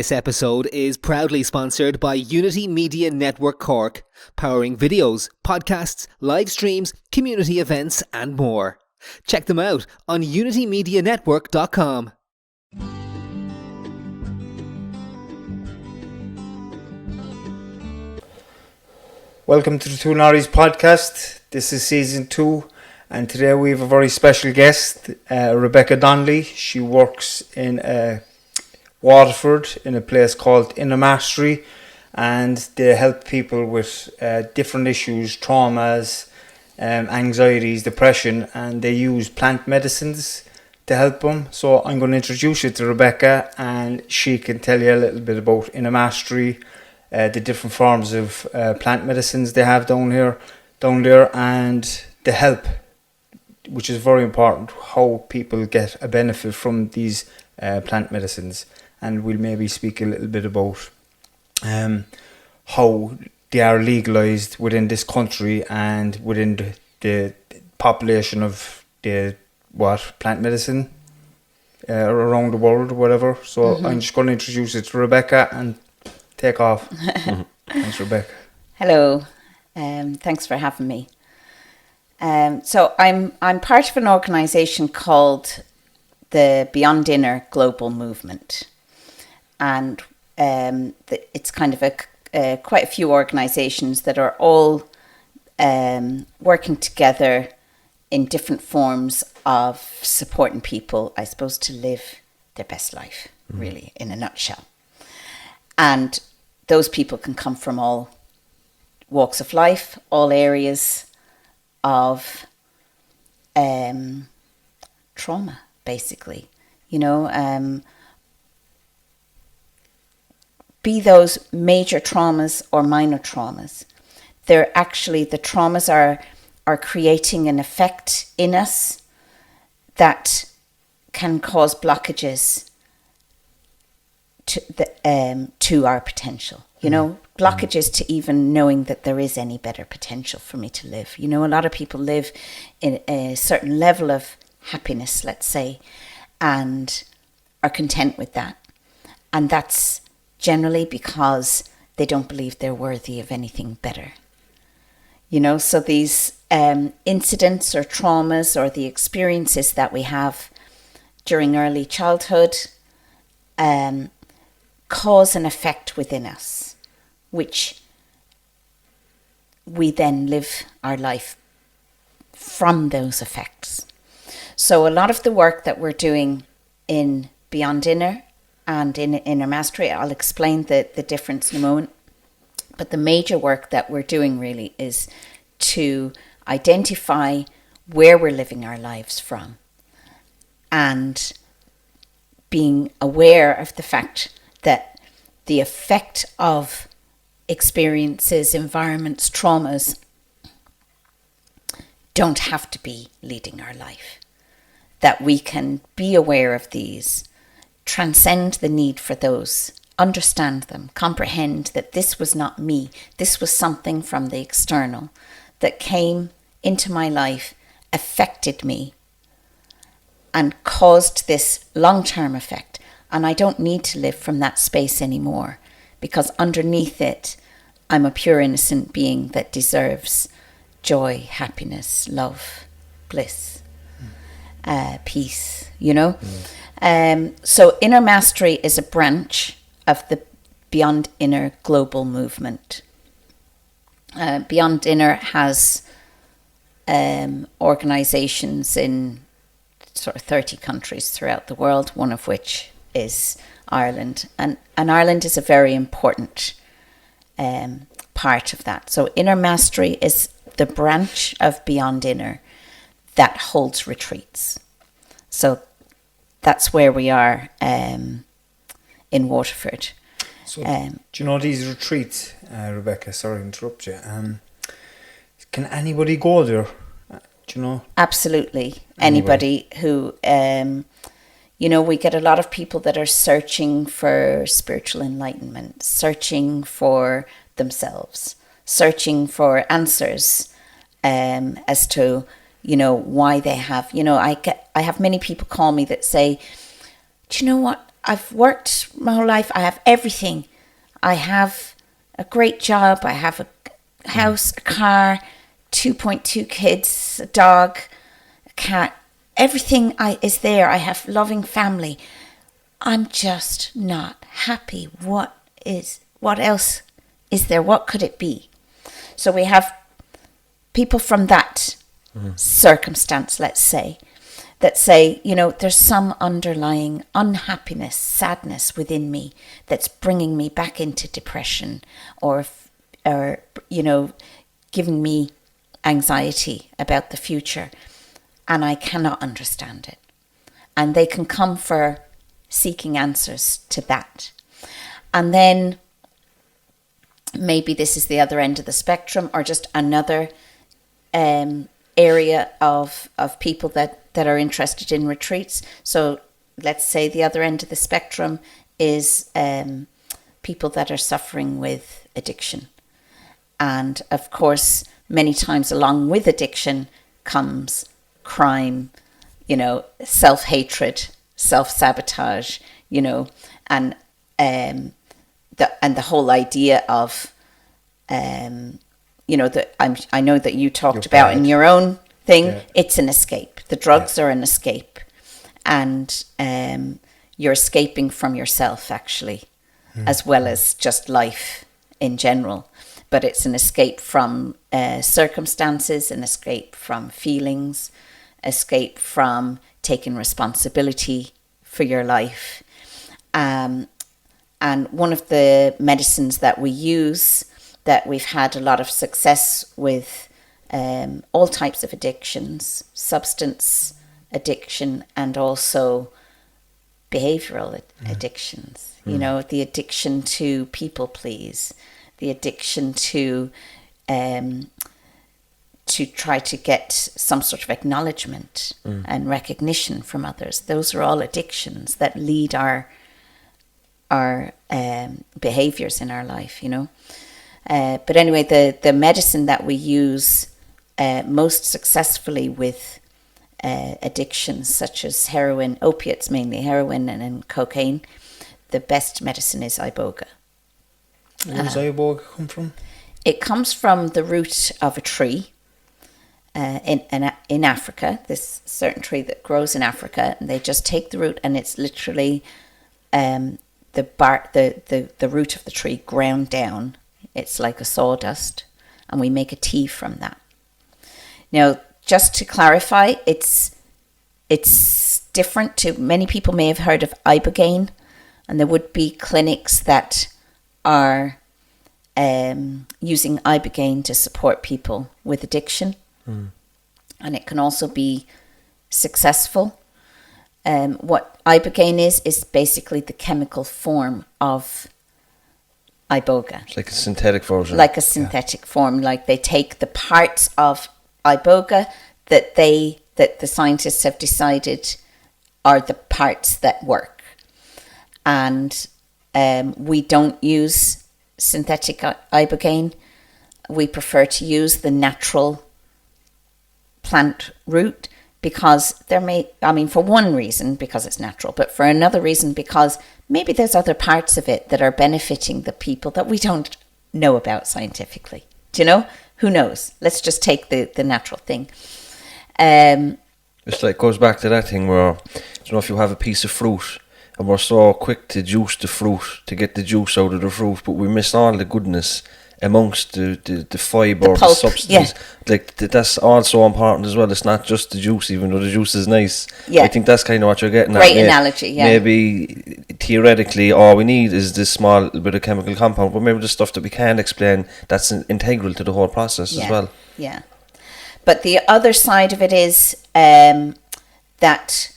This episode is proudly sponsored by Unity Media Network Cork, powering videos, podcasts, live streams, community events and more. Check them out on unitymedianetwork.com. Welcome to the Two Norries podcast. This is season 2, and today we have a very special guest, Rebekah Donnelly. She works in Waterford in a place called Inner Mastery, and they help people with different issues, traumas, anxieties, depression, and they use plant medicines to help them. So I'm going to introduce you to Rebekah, and she can tell you a little bit about Inner Mastery, the different forms of plant medicines they have down there, and the help, which is very important, how people get a benefit from these plant medicines. And we'll maybe speak a little bit about how they are legalised within this country and within the population of the plant medicine around the world or whatever. So I'm just going to introduce it to Rebekah and take off. Thanks, Rebekah. Hello, thanks for having me. So I'm part of an organisation called the Beyond Inner Global Movement, and it's kind of quite a few organisations that are all working together in different forms of supporting people, I suppose, to live their best life, really, in a nutshell. And those people can come from all walks of life, all areas of trauma, basically. You know, be those major traumas or minor traumas. They're actually, the traumas are creating an effect in us that can cause blockages to our potential, you know, blockages to even knowing that there is any better potential for me to live. You know, a lot of people live in a certain level of happiness, let's say, and are content with that. And that's generally because they don't believe they're worthy of anything better. You know, so these incidents or traumas or the experiences that we have during early childhood cause an effect within us, which we then live our life from those effects. So a lot of the work that we're doing in Beyond Inner and in Inner Mastery, I'll explain the difference in a moment, but the major work that we're doing really is to identify where we're living our lives from and being aware of the fact that the effect of experiences, environments, traumas don't have to be leading our life. That we can be aware of these, transcend the need for those, understand them, comprehend that this was not me, this was something from the external that came into my life, affected me, and caused this long-term effect. And I don't need to live from that space anymore, because underneath it, I'm a pure innocent being that deserves joy, happiness, love, bliss, peace, you know. So Inner Mastery is a branch of the Beyond Inner Global Movement. Beyond Inner has organisations in sort of 30 countries throughout the world, one of which is Ireland. And Ireland is a very important part of that. So Inner Mastery is the branch of Beyond Inner that holds retreats. So that's where we are in Waterford. So do you know these retreats, Rebekah, sorry to interrupt you, can anybody go there? Do you know? Absolutely. Anybody who, you know, we get a lot of people that are searching for spiritual enlightenment, searching for themselves, searching for answers as to, you know, why they have, you know, I have many people call me that say, do you know what? I've worked my whole life. I have everything. I have a great job. I have a house, a car, 2.2 kids, a dog, a cat. Everything is there. I have loving family. I'm just not happy. What else is there? What could it be? So we have people from that circumstance, let's say, that say, there's some underlying unhappiness, sadness within me that's bringing me back into depression or giving me anxiety about the future, and I cannot understand it. And they can come for seeking answers to that. And then maybe this is the other end of the spectrum, or just another area of people that are interested in retreats. So let's say the other end of the spectrum is people that are suffering with addiction. And of course, many times along with addiction comes crime, self-hatred, self-sabotage, and the whole idea of, I know that you talked about in your own thing, it's an escape. The drugs are an escape, and you're escaping from yourself, actually, as well as just life in general. But it's an escape from circumstances, an escape from feelings, escape from taking responsibility for your life. And one of the medicines that we use, that we've had a lot of success with, all types of addictions, substance addiction, and also behavioral addictions. The addiction to people please, the addiction to try to get some sort of acknowledgement and recognition from others. Those are all addictions that lead our behaviors in our life, But anyway, the medicine that we use most successfully with addictions such as heroin, opiates mainly, heroin and then cocaine, the best medicine is iboga. Where does iboga come from? It comes from the root of a tree in Africa, this certain tree that grows in Africa, and they just take the root, and it's literally the bark, the root of the tree ground down. It's like a sawdust, and we make a tea from that. Now, just to clarify, it's different to, many people may have heard of ibogaine, and there would be clinics that are using ibogaine to support people with addiction, and it can also be successful. What ibogaine is basically the chemical form of iboga. It's like a synthetic version. Like a synthetic form. Like they take the parts of iboga that the scientists have decided are the parts that work. And we don't use synthetic ibogaine. We prefer to use the natural plant root, because for one reason, because it's natural, but for another reason, because maybe there's other parts of it that are benefiting the people that we don't know about scientifically. Do you know? Who knows? Let's just take the natural thing. It's like, goes back to that thing where, if you have a piece of fruit, and we're so quick to juice the fruit, to get the juice out of the fruit, but we miss all the goodness amongst the fibre, the substance. Like that's also important as well. It's not just the juice, even though the juice is nice. I think that's kind of what you're getting at. Great analogy, Maybe theoretically all we need is this small bit of chemical compound, but maybe the stuff that we can't explain, that's integral to the whole process as well. Yeah. But the other side of it is that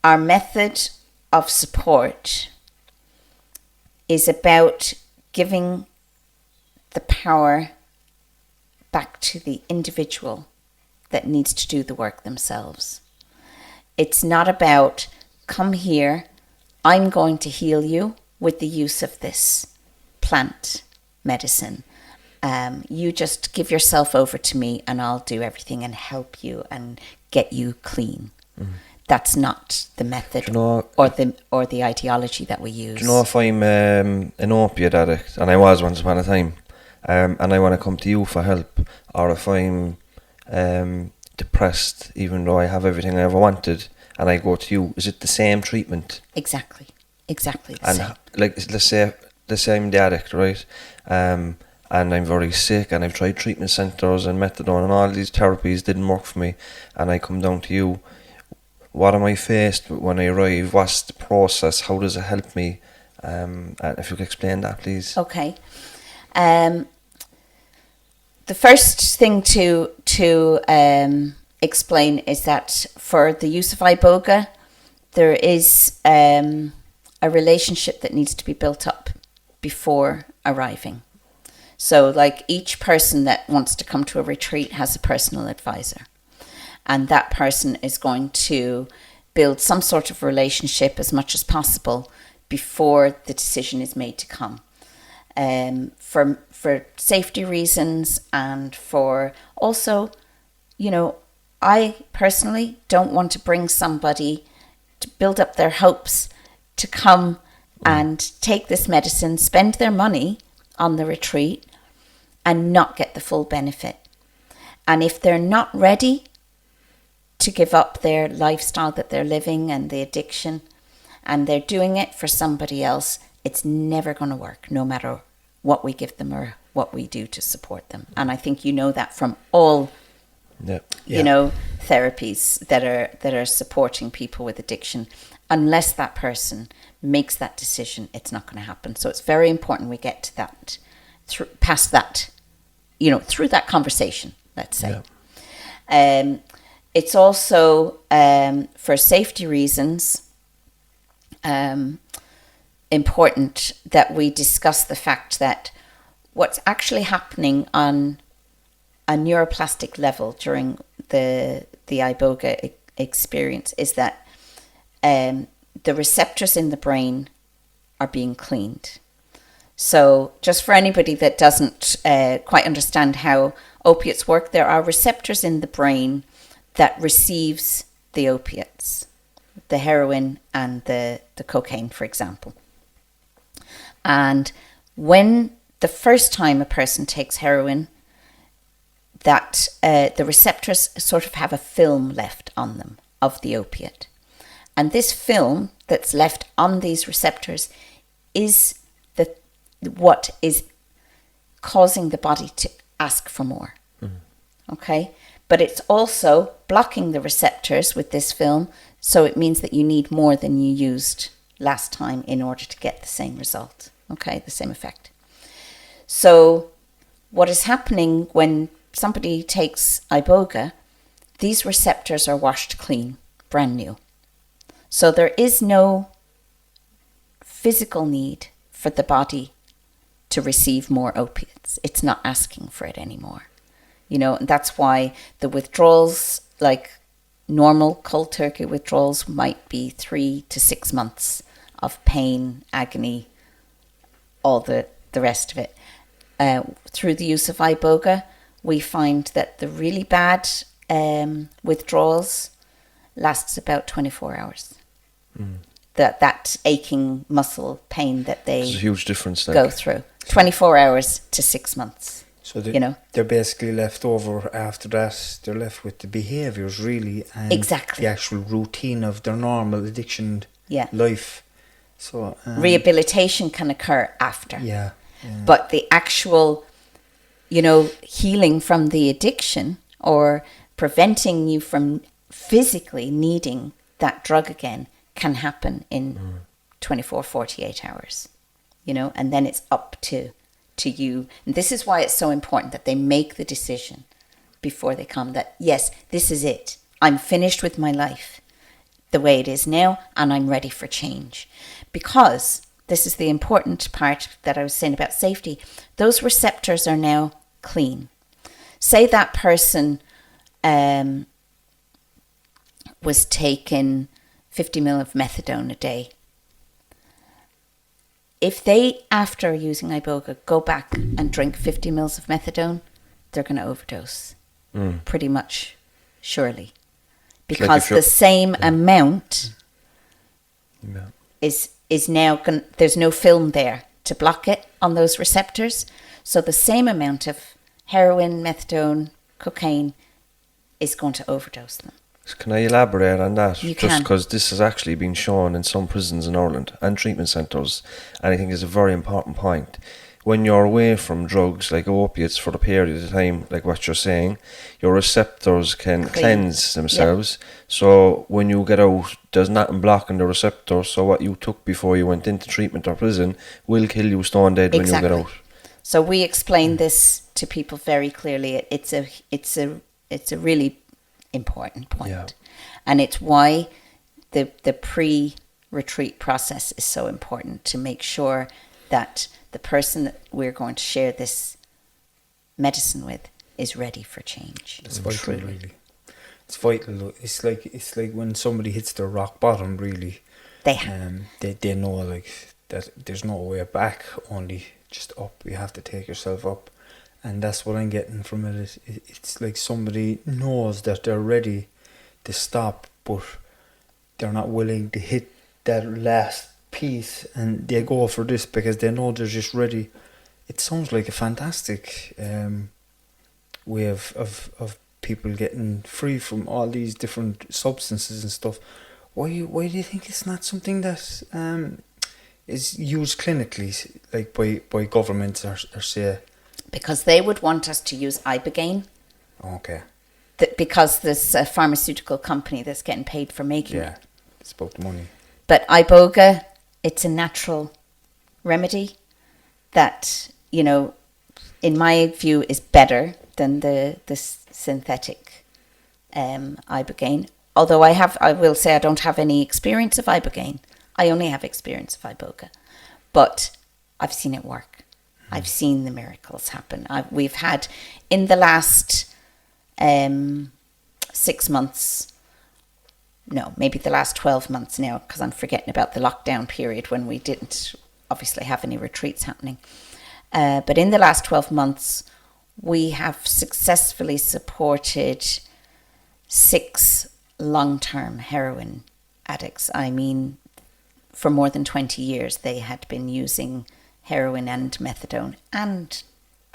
our method of support is about giving the power back to the individual that needs to do the work themselves. It's not about, come here, I'm going to heal you with the use of this plant medicine. You just give yourself over to me and I'll do everything and help you and get you clean. that's not the method or the ideology that we use. Do you know, if I'm an opiate addict, and I was once upon a time, and I want to come to you for help, or if I'm depressed, even though I have everything I ever wanted, and I go to you, is it the same treatment? Exactly the and same. Like, let's say I'm the addict, right? And I'm very sick, and I've tried treatment centres and methadone and all these therapies didn't work for me, and I come down to you. What am I faced with when I arrive? What's the process? How does it help me? If you could explain that, please. Okay. The first thing to explain is that for the use of iboga, there is a relationship that needs to be built up before arriving. So, like, each person that wants to come to a retreat has a personal advisor. And that person is going to build some sort of relationship as much as possible before the decision is made to come. For safety reasons, and for also, you know, I personally don't want to bring somebody to build up their hopes to come and take this medicine, spend their money on the retreat and not get the full benefit. And if they're not ready to give up their lifestyle that they're living and the addiction, and they're doing it for somebody else, it's never going to work, no matter what we give them or what we do to support them. And I think you know that from all, you know, therapies that are supporting people with addiction. Unless that person makes that decision, it's not going to happen. So it's very important we get to that, past that, you know, through that conversation, let's say. Yeah. It's also, for safety reasons, important that we discuss the fact that what's actually happening on a neuroplastic level during the iboga experience is that the receptors in the brain are being cleaned. So just for anybody that doesn't quite understand how opiates work, there are receptors in the brain that receives the opiates, the heroin and the cocaine, for example. And when the first time a person takes heroin, that the receptors sort of have a film left on them of the opiate. And this film that's left on these receptors is what is causing the body to ask for more. Okay? But it's also blocking the receptors with this film, so it means that you need more than you used last time in order to get the same result. Okay, the same effect. So what is happening when somebody takes iboga, these receptors are washed clean, brand new. So there is no physical need for the body to receive more opiates. It's not asking for it anymore. You know, and that's why the withdrawals, like normal cold turkey withdrawals, might be 3 to 6 months of pain, agony, all the rest of it. Through the use of iboga, we find that the really bad withdrawals lasts about 24 hours. That aching muscle pain that they There's a huge difference go through. 24 hours to 6 months. So they're basically left over after that. They're left with the behaviours, really, and exactly the actual routine of their normal addiction life. So rehabilitation can occur after. Yeah. But the actual, you know, healing from the addiction or preventing you from physically needing that drug again can happen in 24, 48 hours, you know, and then it's up to you. And this is why it's so important that they make the decision before they come that, yes, this is it. I'm finished with my life the way it is now and I'm ready for change. Because this is the important part that I was saying about safety. Those receptors are now clean. Say that person was taking 50 ml of methadone a day. If they, after using iboga, go back and drink 50 ml of methadone, they're going to overdose. Pretty much surely. because the same amount is now there's no film there to block it on those receptors. So the same amount of heroin, methadone, cocaine is going to overdose them. Can I elaborate on that? You Just can. because this has actually been shown in some prisons in Ireland and treatment centres, and I think is a very important point. When you're away from drugs like opiates for a period of time, like what you're saying, your receptors can cleanse themselves. So when you get out, there's nothing blocking the receptors. So what you took before you went into treatment or prison will kill you stone dead when you get out. So we explain this to people very clearly. It's a really important point. Yeah. And it's why the pre-retreat process is so important, to make sure that the person that we're going to share this medicine with is ready for change. It's vital, really. It's vital. It's like when somebody hits their rock bottom, really. They know like that there's no way back, only just up. You have to take yourself up. And that's what I'm getting from it. It's like somebody knows that they're ready to stop, but they're not willing to hit that last piece, and they go for this because they know they're just ready. It sounds like a fantastic way of people getting free from all these different substances and stuff. Why do you think it's not something that is used clinically, like by governments or say? Because they would want us to use ibogaine. Okay. Because there's a pharmaceutical company that's getting paid for making it. Yeah, it's about the money. But iboga, it's a natural remedy that, you know, in my view, is better than the synthetic ibogaine. Although I will say I don't have any experience of ibogaine. I only have experience of iboga. But I've seen it work. I've seen the miracles happen. We've had, in the last 6 months, no, maybe the last 12 months now, because I'm forgetting about the lockdown period when we didn't obviously have any retreats happening. But in the last 12 months, we have successfully supported 6 long-term heroin addicts. I mean, for more than 20 years, they had been using heroin and methadone and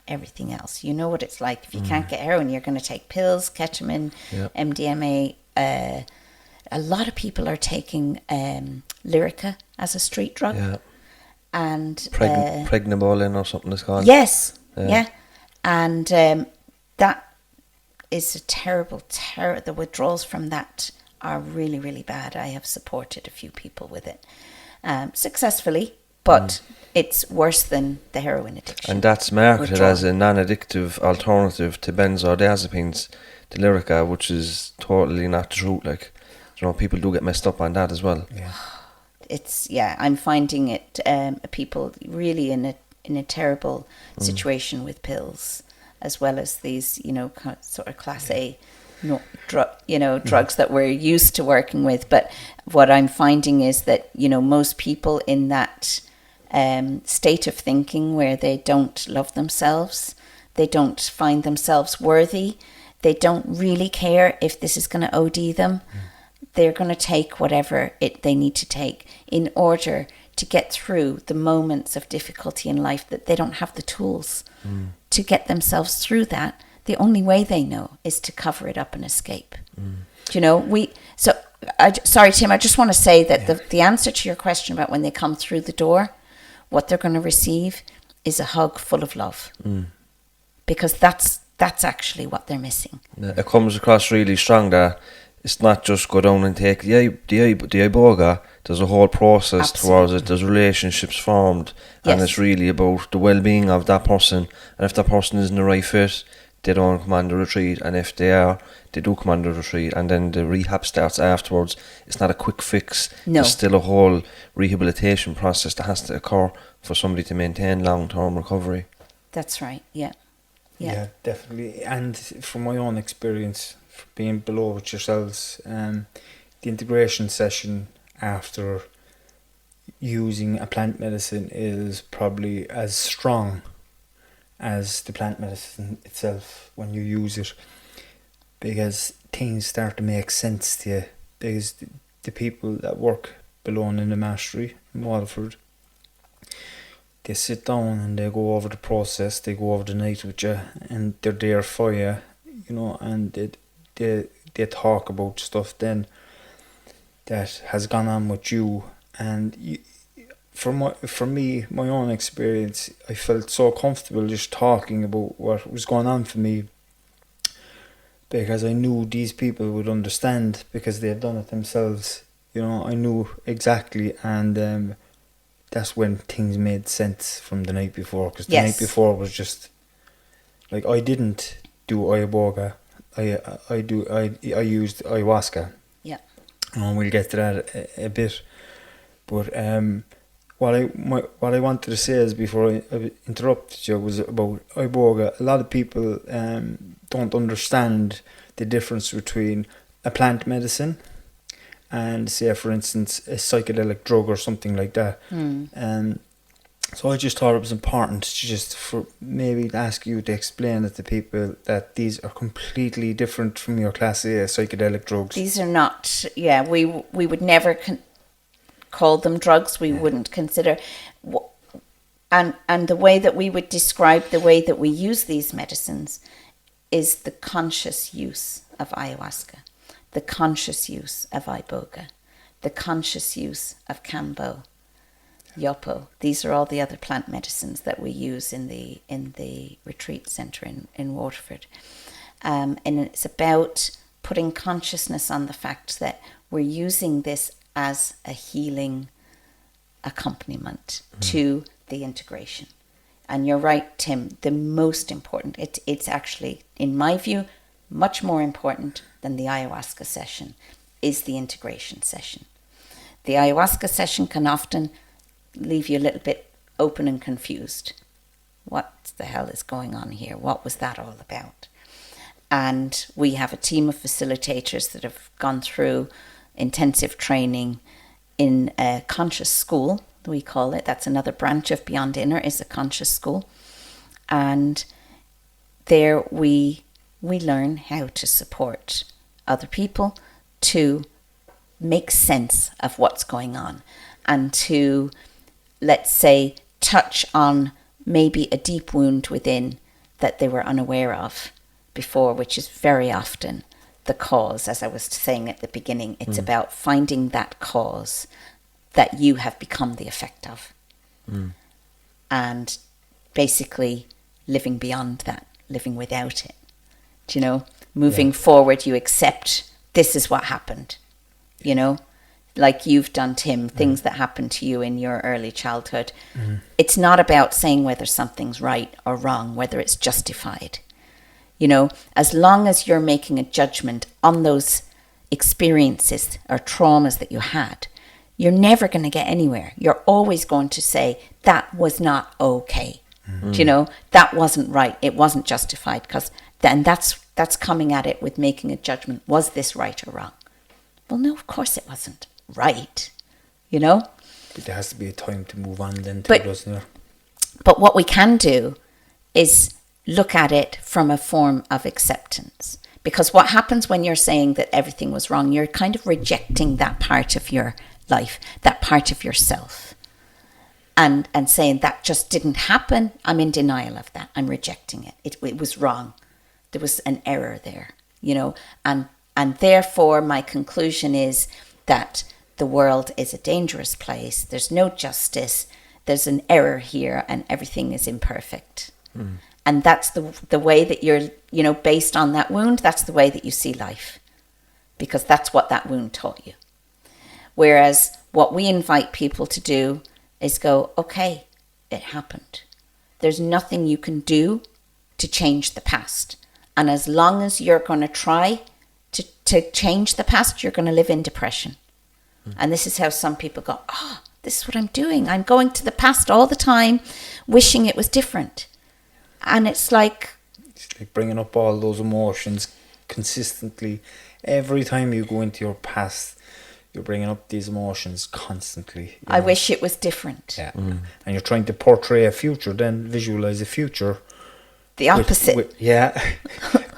everything else. You know what it's like. If you can't get heroin, you're going to take pills, ketamine, MDMA. A lot of people are taking Lyrica as a street drug. Yeah. And Pregnabolin or something it's called. Yes. Yeah. And that is a terrible. The withdrawals from that are really, really bad. I have supported a few people with it successfully, but it's worse than the heroin addiction. And that's marketed as a non-addictive alternative to benzodiazepines, to Lyrica, which is totally not true. Like, you know, people do get messed up on that as well. Yeah. I'm finding it people really in a terrible situation with pills, as well as these, you know, sort of class A drugs that we're used to working with. But what I'm finding is that, you know, most people in that state of thinking where they don't love themselves, they don't find themselves worthy, they don't really care if this is going to OD them. They're going to take whatever they need to take in order to get through the moments of difficulty in life that they don't have the tools to get themselves through that. The only way they know is to cover it up and escape. Do you know, sorry, Tim, I just want to say that the answer to your question about when they come through the door, what they're going to receive is a hug full of love. Because that's actually what they're missing. It comes across really strong that it's not just go down and take the iboga. There's a whole process towards it. There's relationships formed, and it's really about the well-being of that person. And if that person isn't the right fit, they don't come on the retreat. And if they are, they do come on the retreat. And then the rehab starts afterwards. It's not a quick fix. No. There's still a whole rehabilitation process that has to occur for somebody to maintain long-term recovery. That's right. Yeah, definitely. And from my own experience, being below with yourselves, the integration session after using a plant medicine is probably as strong as the plant medicine itself when you use it. because things start to make sense to you, because the people that work below in the mastery in Waterford, they sit down and they go over the process, they go over the night with you, and they're there for you, you know, and they talk about stuff then that has gone on with you. And for me, my own experience, I felt so comfortable just talking about what was going on for me, because I knew these people would understand, because they had done it themselves. You know, I knew exactly, and that's when things made sense from the night before, because the night before was just like, I didn't do iboga. I used ayahuasca. Yeah. And we'll get to that a bit. But what I wanted to say is, before I interrupted you, was about iboga. A lot of people don't understand the difference between a plant medicine and, say, for instance, a psychedelic drug or something like that. So I just thought it was important to just maybe ask you to explain it to people, that these are completely different from your class A psychedelic drugs. These are not, we would never call them drugs. We wouldn't consider, and the way that we would describe the way that we use these medicines is the conscious use of ayahuasca, the conscious use of iboga, the conscious use of kambo, yopo. These are all the other plant medicines that we use in the retreat centre in Waterford. And it's about putting consciousness on the fact that we're using this as a healing accompaniment to the integration. And you're right, Tim, the most important, it's actually, in my view, much more important than the ayahuasca session, is the integration session. The ayahuasca session can often leave you a little bit open and confused. What the hell is going on here? What was that all about? And we have a team of facilitators that have gone through intensive training in a conscious school, we call it. That's another branch of Beyond Inner, is a conscious school. And there we learn how to support other people to make sense of what's going on, and to, let's say, touch on maybe a deep wound within that they were unaware of before, which is very often the cause. As I was saying at the beginning, it's about finding that cause that you have become the effect of, and basically living beyond that, living without it. Do you know, moving forward, you accept this is what happened, you know, like you've done, Tim, things that happened to you in your early childhood. It's not about saying whether something's right or wrong, whether it's justified. You know, as long as you're making a judgment on those experiences or traumas that you had, you're never going to get anywhere. You're always going to say, that was not okay. Do you know, that wasn't right. It wasn't justified, because then that's coming at it with making a judgment. Was this right or wrong? Well, no, of course it wasn't right, you know. But there has to be a time to move on then too, doesn't there? But what we can do is look at it from a form of acceptance. Because what happens when you're saying that everything was wrong, you're kind of rejecting that part of your life, that part of yourself. And saying that just didn't happen. I'm in denial of that. I'm rejecting it. It was wrong. There was an error there, you know. And therefore my conclusion is that the world is a dangerous place. There's no justice. There's an error here, and everything is imperfect. And that's the way that you're, you know, based on that wound, that's the way that you see life. Because that's what that wound taught you. Whereas what we invite people to do is go, okay, it happened. There's nothing you can do to change the past. And as long as you're going to try to change the past, you're going to live in depression. And this is how some people go, this is what I'm doing. I'm going to the past all the time, wishing it was different. And it's like bringing up all those emotions consistently. Every time you go into your past, you're bringing up these emotions constantly. I wish it was different. Yeah. And you're trying to portray a future, then visualize a future. The opposite.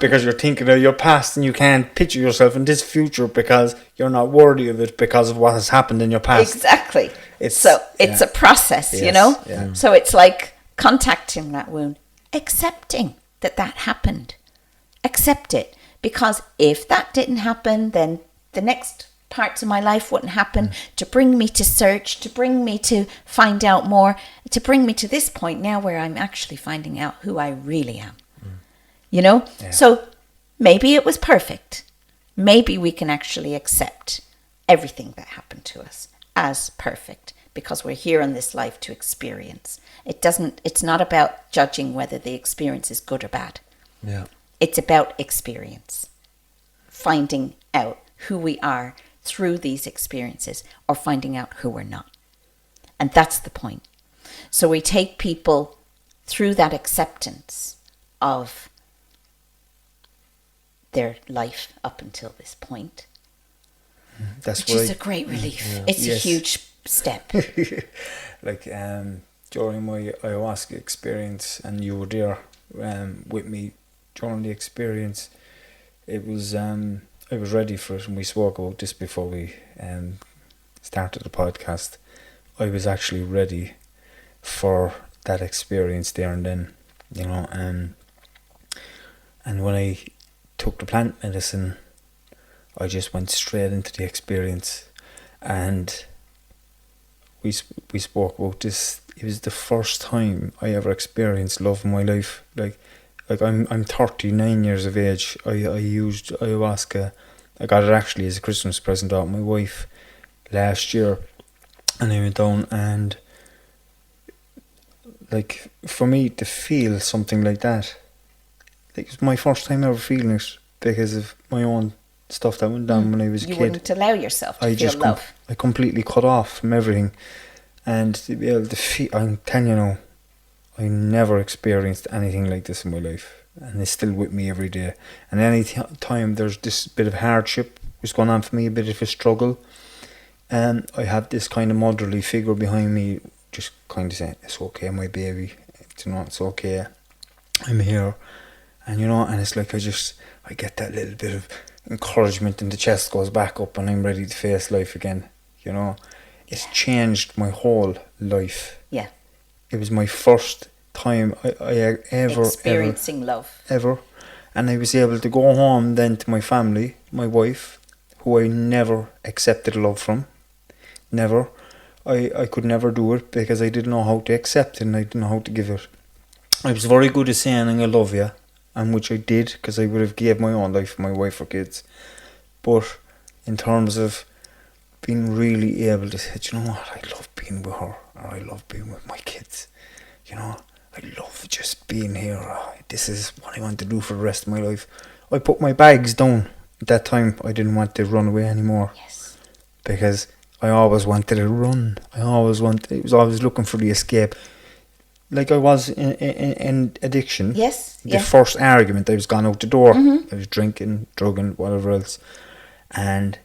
because you're thinking of your past and you can't picture yourself in this future because you're not worthy of it because of what has happened in your past. Exactly. It's a process, Yes, you know? yeah. So it's like contacting that wound, accepting that happened. Accept it. Because if that didn't happen, then the next parts of my life wouldn't happen to bring me to search, to bring me to find out more, to bring me to this point now where I'm actually finding out who I really am. You know? Yeah. So maybe it was perfect. Maybe we can actually accept everything that happened to us as perfect because we're here in this life to experience. It's not about judging whether the experience is good or bad. Yeah. It's about experience. Finding out who we are through these experiences or finding out who we're not. And that's the point. So we take people through that acceptance of their life up until this point, That's which is a great relief. Yeah. It's Yes. a huge step. like during my ayahuasca experience, and you were there with me during the experience. It was I was ready for it, and we spoke about this before we started the podcast. I was actually ready for that experience there and then, you know. And when I took the plant medicine, I just went straight into the experience, and we spoke about this. It was the first time I ever experienced love in my life. Like I'm 39 years of age. I used ayahuasca. I got it actually as a Christmas present out of my wife last year, and I went down, and like for me to feel something like that, like it was my first time ever feeling it because of my own stuff that went down when I was a You kid. wouldn't allow yourself to feel love. I completely cut off from everything, and to be able to feel, I'm telling you now, I never experienced anything like this in my life, and it's still with me every day. And any time there's this bit of hardship was going on for me, a bit of a struggle, and I have this kind of motherly figure behind me, just kind of saying, "It's okay, my baby. You know, it's okay. I'm here." And you know, and it's like I get that little bit of encouragement, and the chest goes back up, and I'm ready to face life again. You know, it's changed my whole life. Yeah. It was my first time I ever Experiencing love. ever, and I was able to go home then to my family, my wife, who I never accepted love from, never. I could never do it because I didn't know how to accept it and I didn't know how to give it. I was very good at saying I love you, and which I did because I would have gave my own life for my wife or kids. But in terms of being really able to say, you know what, I love being with her, or I love being with my kids. You know, I love just being here. This is what I want to do for the rest of my life. I put my bags down. At that time, I didn't want to run away anymore. Yes. Because I always wanted to run. I was always looking for the escape. Like I was in addiction. Yes. The first argument, I was gone out the door. I was drinking, drugging, whatever else. And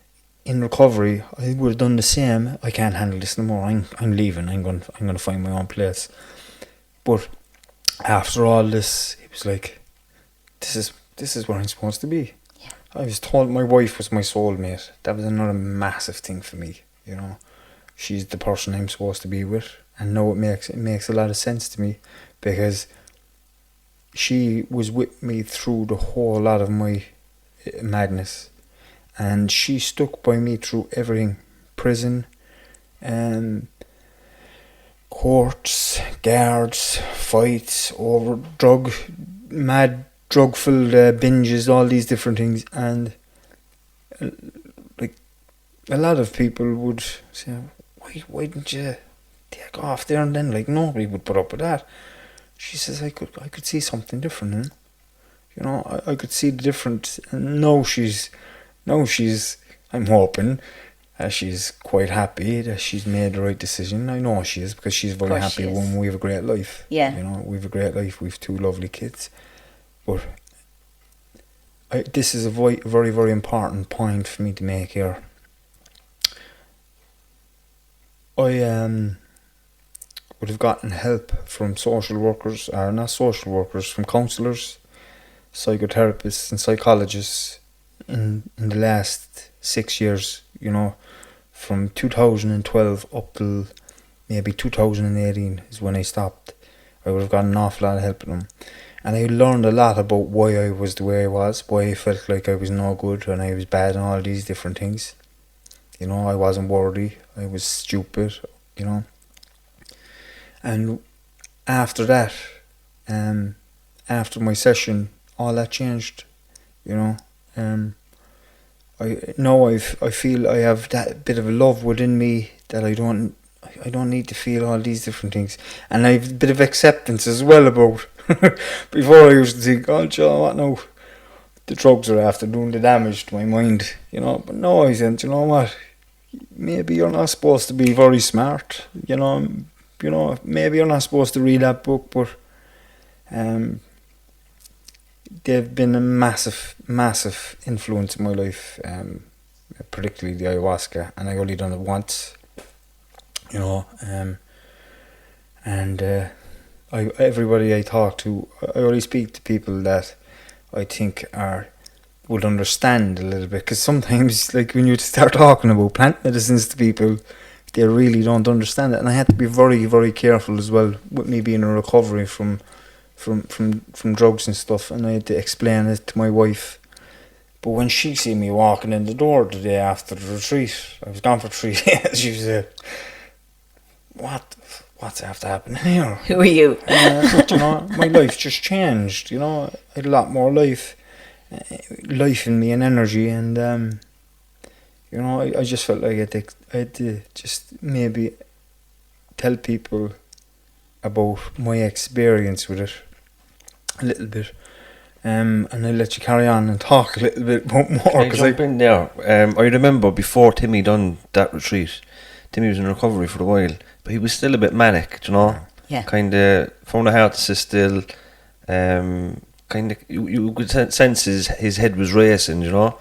in recovery, I would have done the same. I can't handle this no more. I'm leaving. I'm going to find my own place. But after all this, it was like, this is where I'm supposed to be. Yeah. I was told my wife was my soulmate. That was another massive thing for me. You know, she's the person I'm supposed to be with, and now it makes a lot of sense to me because she was with me through the whole lot of my madness, and she stuck by me through everything: prison, courts, guards, fights over drug-filled binges, all these different things. And like a lot of people would say, why didn't you take off there and then? Like nobody would put up with that. She says, I could see something different in it. You know, I could see the difference. And now she's I'm hoping she's quite happy that she's made the right decision. I know she is, because she's very happy when we have a great life. Yeah. You know, we have a great life. We have 2 lovely kids. But this is a very, very important point for me to make here. I would have gotten help from social workers, or not social workers, from counsellors, psychotherapists and psychologists in the last 6 years, you know, from 2012 up till maybe 2018 is when I stopped. I would have got an awful lot of help from them. And I learned a lot about why I was the way I was, why I felt like I was no good and I was bad and all these different things. You know, I wasn't worthy, I was stupid, you know. And after that, after my session, all that changed, you know. I feel I have that bit of a love within me that I don't need to feel all these different things, and I have a bit of acceptance as well about. Before I used to think, oh, Joe, what now? The drugs are after doing the damage to my mind, you know. But no, I said, you know what? Maybe you're not supposed to be very smart, you know. Maybe you're not supposed to read that book, but they've been a massive influence in my life, particularly the ayahuasca, and I only done it once, you know, everybody I talk to, I only speak to people that I think would understand a little bit, because sometimes, like, when you start talking about plant medicines to people, they really don't understand it, and I had to be very, very careful as well with me being in recovery from drugs and stuff, and I had to explain it to my wife. But when she seen me walking in the door the day after the retreat, I was gone for 3 days, she said, what's after happening here? Who are you? But, you know, my life just changed, you know. I had a lot more life in me and energy, and you know, I just felt like I had to just maybe tell people about my experience with it a little bit, and I'll let you carry on and talk a little bit more. Can I jump in there? I remember before Timmy done that retreat, Timmy was in recovery for a while, but he was still a bit manic, you know. Yeah. Kind of found the heart to sit still. Kind of you could sense his head was racing, you know.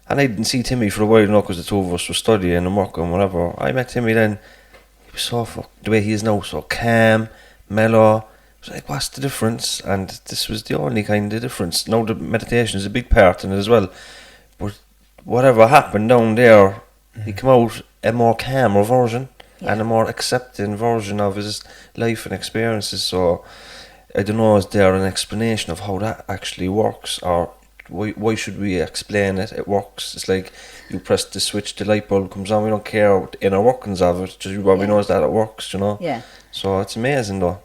And I didn't see Timmy for a while, you know, because the two of us were studying and working and whatever. I met Timmy then. He was so the way he is now, so calm, mellow. I was like, what's the difference? And this was the only kind of difference. Now the meditation is a big part in it as well. But whatever happened down there, he came out a more calmer version and a more accepting version of his life and experiences. So I don't know, is there an explanation of how that actually works, or why should we explain it? It works. It's like you press the switch, the light bulb comes on. We don't care what the inner workings of it. Just what we know is that it works, you know. Yeah. So it's amazing, though.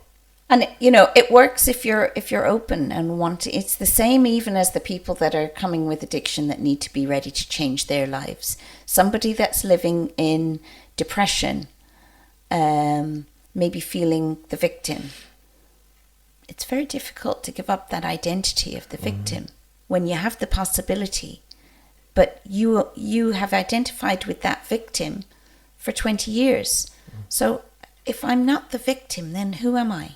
And you know, it works if you're open and want to. It's the same even as the people that are coming with addiction that need to be ready to change their lives. Somebody that's living in depression, maybe feeling the victim. It's very difficult to give up that identity of the victim when you have the possibility, but you have identified with that victim for 20 years. So if I'm not the victim, then who am I?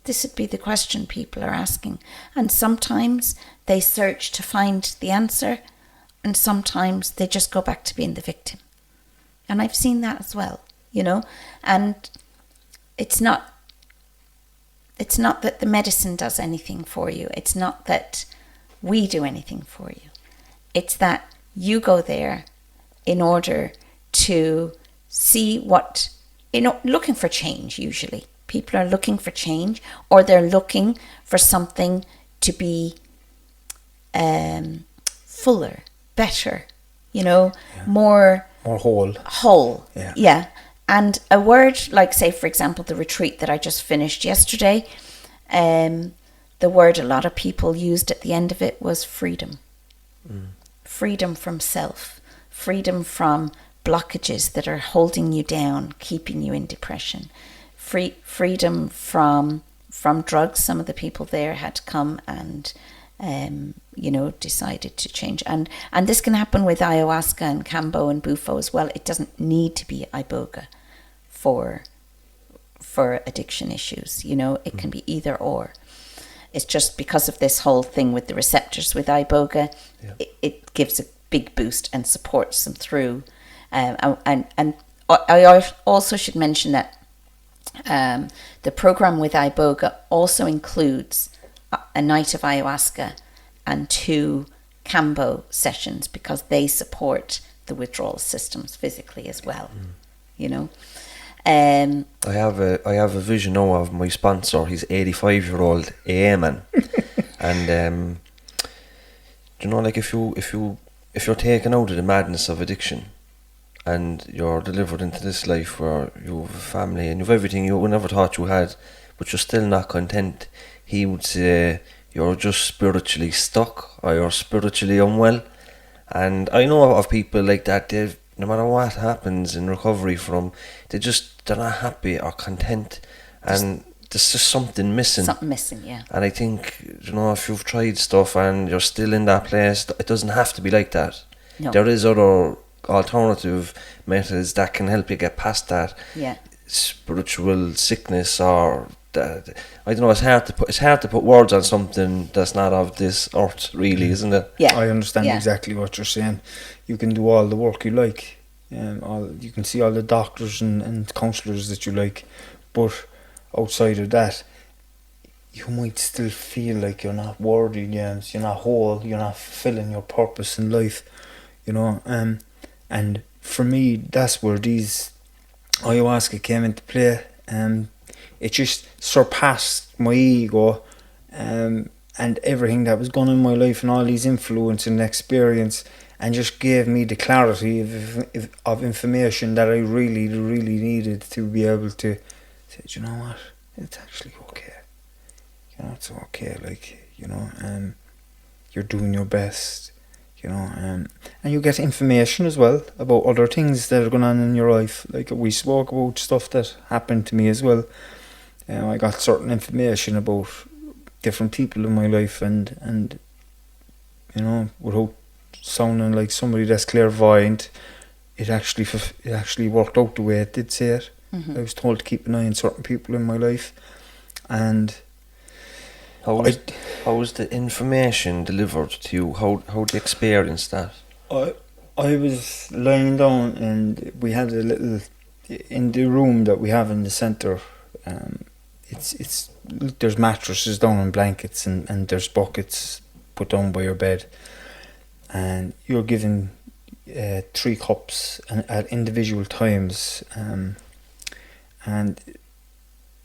This would be the question people are asking. And sometimes they search to find the answer, and sometimes they just go back to being the victim. And I've seen that as well, you know. And it's not that the medicine does anything for you. It's not that we do anything for you. It's that you go there in order to see what, you know, looking for change usually. People are looking for change, or they're looking for something to be fuller, better, you know, more whole. Yeah. And a word like, say, for example, the retreat that I just finished yesterday, the word a lot of people used at the end of it was freedom. Freedom from self, freedom from blockages that are holding you down, keeping you in depression, freedom from drugs. Some of the people there had to come and you know, decided to change, and this can happen with ayahuasca and kambo and bufo as well. It doesn't need to be iboga for addiction issues, you know. It can be either or. It's just because of this whole thing with the receptors with iboga, it gives a big boost and supports them through. And I also should mention that the program with iboga also includes a night of ayahuasca and 2 Cambo sessions, because they support the withdrawal systems physically as well, you know. I have a vision now of my sponsor. He's 85-year-old AA man, and you know, like if you're taken out of the madness of addiction, and you're delivered into this life where you have a family and you have everything you never thought you had, but you're still not content, he would say you're just spiritually stuck, or you're spiritually unwell. And I know of people like that. No matter what happens in recovery from, they're not happy or content, and there's just something missing. Something missing, yeah. And I think, you know, if you've tried stuff and you're still in that place, it doesn't have to be like that. No. There is other alternative methods that can help you get past that. Yeah. Spiritual sickness, or that, I don't know. It's hard to put words on something that's not of this earth, really, isn't it? Yeah. I understand exactly what you're saying. You can do all the work you like, you can see all the doctors and counsellors that you like, but outside of that, you might still feel like you're not worthy, James. You're not whole. You're not fulfilling your purpose in life, you know. And for me, that's where these ayahuasca came into play. It just surpassed my ego, and everything that was going on in my life, and all these influence and experience, and just gave me the clarity of information that I really, really needed to be able to say, you know what, it's actually okay. You know, it's okay. Like, you know, you're doing your best. You know, and you get information as well about other things that are going on in your life. Like we spoke about stuff that happened to me as well. I got certain information about different people in my life, and you know, without sounding like somebody that's clairvoyant, it actually worked out the way it did say it. Mm-hmm. I was told to keep an eye on certain people in my life, and how was the information delivered to you? How did you experience that? I was lying down, and we had a little in the room that we have in the centre. It's there's mattresses down and blankets, and there's buckets put down by your bed, and you're given 3 cups at individual times, and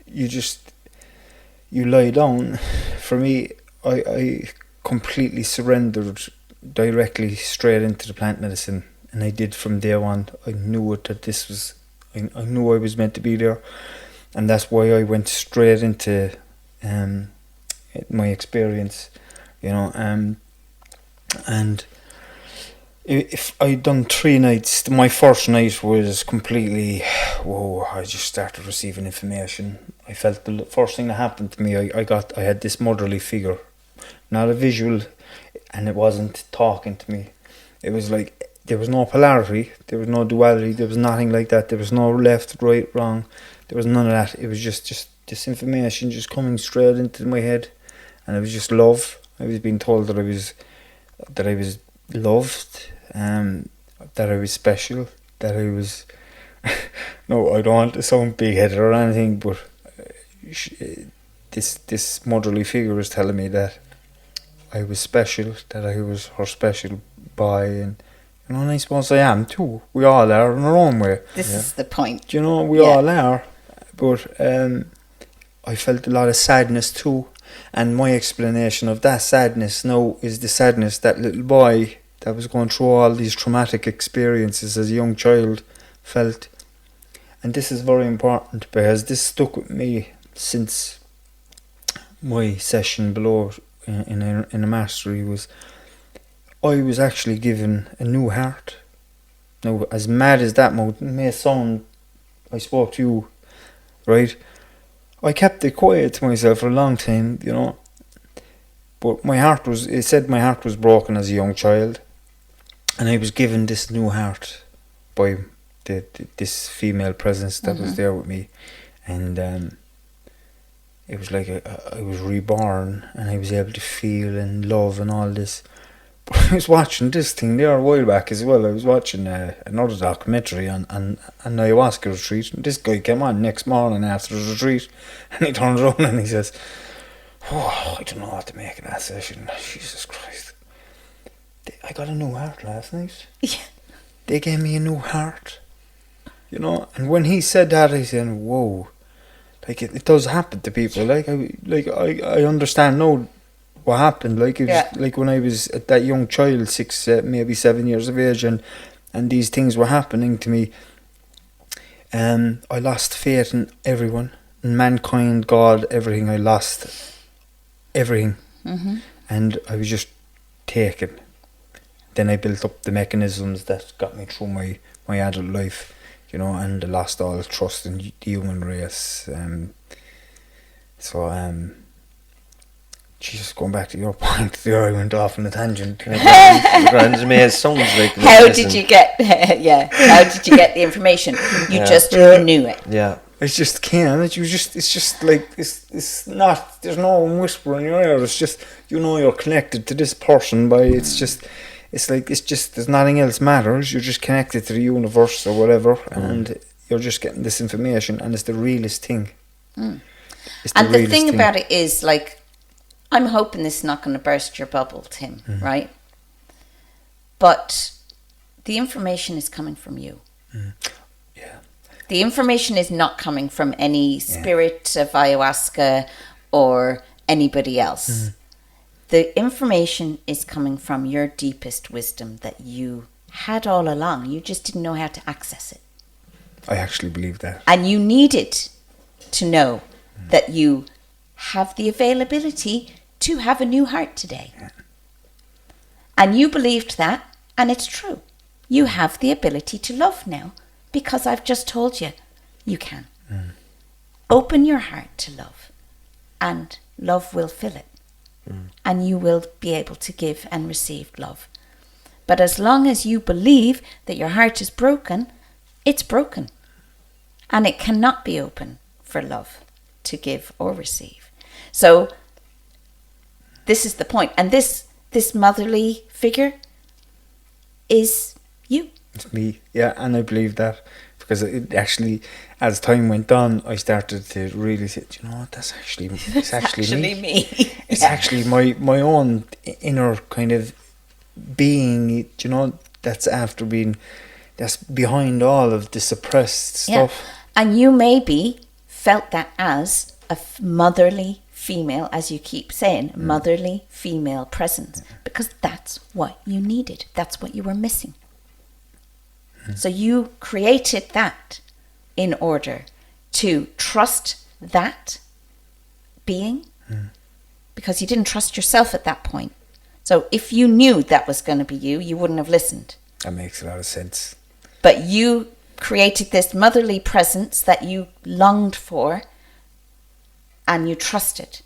you lie down. For me, I completely surrendered directly straight into the plant medicine, and I did from day one. I knew it, that this was, I knew I was meant to be there, and that's why I went straight into my experience, you know. And if I'd done 3 nights, my first night was completely, whoa, I just started receiving information. I felt the first thing that happened to me, I had this motherly figure, not a visual, and it wasn't talking to me. It was like, there was no polarity, there was no duality, there was nothing like that, there was no left, right, wrong, there was none of that. It was just this information just coming straight into my head, and it was just love. I was being told that I was loved, that I was special, that I was no, I don't want to sound big-headed or anything, but this motherly figure was telling me that I was special, that I was her special boy, and you know, and I suppose I am too. We all are in our own way. This is the point. You know, we all are, but I felt a lot of sadness too, and my explanation of that sadness now is the sadness that little boy that was going through all these traumatic experiences as a young child felt. And this is very important, because this stuck with me since my session below in a mastery. Was I was actually given a new heart. Now, as mad as that may sound, I spoke to you, right? I kept it quiet to myself for a long time, you know. But it said my heart was broken as a young child, and I was given this new heart by this female presence that was there with me, and it was like I was reborn, and I was able to feel and love and all this. But I was watching this thing there a while back as well. I was watching another documentary on an ayahuasca retreat, and this guy came on next morning after the retreat, and he turned around and he says, I don't know what to make of that session. Jesus Christ. I got a new heart last night. Yeah. They gave me a new heart. You know, and when he said that, I said, whoa. Like, it does happen to people. Like I understand now what happened. Like, it was, like when I was at that young child, 6, maybe 7 years of age, and these things were happening to me. I lost faith in everyone, in mankind, God, everything. I lost everything. Mm-hmm. And I was just taken. Then I built up the mechanisms that got me through my adult life, you know, and I lost all trust in the human race. Jesus, going back to your point, there I went off on a tangent. It sounds like How did you get? How did you get the information? You just knew it. Yeah. It just came. It's just like it's not. There's no whisper in your ear. It's just, you know, you're connected to this person by. It's just. It's like, it's just, there's nothing else matters. You're just connected to the universe or whatever, and you're just getting this information, and it's the realest thing. It's And the thing about it is, like, I'm hoping this is not going to burst your bubble, Tim, right? But the information is coming from you. Yeah. The information is not coming from any spirit of ayahuasca or anybody else. The information is coming from your deepest wisdom that you had all along. You just didn't know how to access it. I actually believe that. And you needed to know that you have the availability to have a new heart today. Yeah. And you believed that, and it's true. You have the ability to love now because I've just told you you can. Open your heart to love, and love will fill it. And you will be able to give and receive love. But as long as you believe that your heart is broken, it's broken. And it cannot be open for love to give or receive. So this is the point. And this motherly figure is you. It's me. Yeah, and I believe that. Because it actually, as time went on, I started to really say, you know what, it's actually me. It's actually my own inner kind of being, you know, that's behind all of the suppressed stuff. And you maybe felt that as a motherly female, as you keep saying, motherly female presence, because that's what you needed. That's what you were missing. So you created that in order to trust that being, because you didn't trust yourself at that point. So if you knew that was going to be you, you wouldn't have listened. That makes a lot of sense. But you created this motherly presence that you longed for, and you trusted.